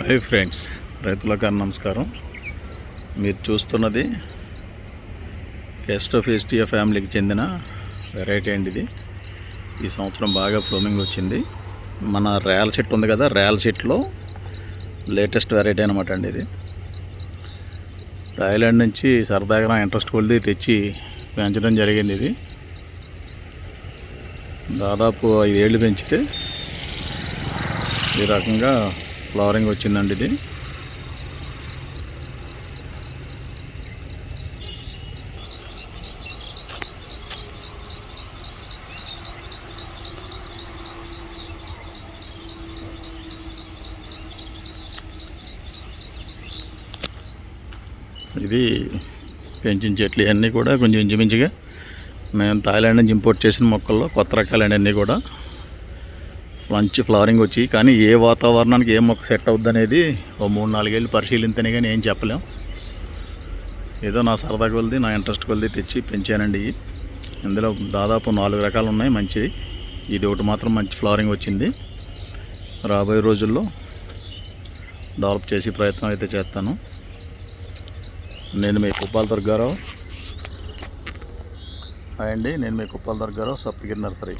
Hi friends, రైతులకు నమస్కారం. మీరు చూస్తున్నది కేస్టోఫేస్టియా ఫ్యామిలీకి చెందిన వెరైటీ అండి. ఇది ఈ సంవత్సరం బాగా ఫ్లూమింగ్ వచ్చింది. మన రేల్ చెట్టు ఉంది కదా, రేల్ చెట్లో లేటెస్ట్ వెరైటీ అనమాట అండి. ఇది థాయిలాండ్ నుంచి సరదాగా ఇంట్రెస్ట్ కొలిది తెచ్చి పెంచడం జరిగింది. ఇది దాదాపు 5 ఏళ్ళు పెంచితే ఈ రకంగా ఫ్లవరింగ్ వచ్చిందండి. ఇది పెంచిన చెట్లు ఇవన్నీ కూడా కొంచెం ఇంచుమించుగా మేము థాయిలాండ్ నుంచి ఇంపోర్ట్ చేసిన మొక్కల్లో కొత్త రకాలండి. అన్నీ కూడా మంచి ఫ్లవరింగ్ వచ్చి, కానీ ఏ వాతావరణానికి ఏ మొక్క సెట్ అవుద్ది అనేది ఓ 3-4 ఏళ్ళు పరిశీలించనే కానీ ఏం చెప్పలేం. ఏదో నా సరదా కొలిది, నా ఇంట్రెస్ట్ కొలిది తెచ్చి పెంచానండి. ఇందులో దాదాపు 4 రకాలు ఉన్నాయి మంచిది. ఇది ఒకటి మాత్రం మంచి ఫ్లవరింగ్ వచ్చింది. రాబోయే రోజుల్లో డెవలప్ చేసి ప్రయత్నం అయితే చేస్తాను. నేను మీ కుప్పాల దుర్గారావు. హాయ్ అండి, నేను మీ కుప్పాల దుర్గారావు, సప్తగిరి నర్సరీ.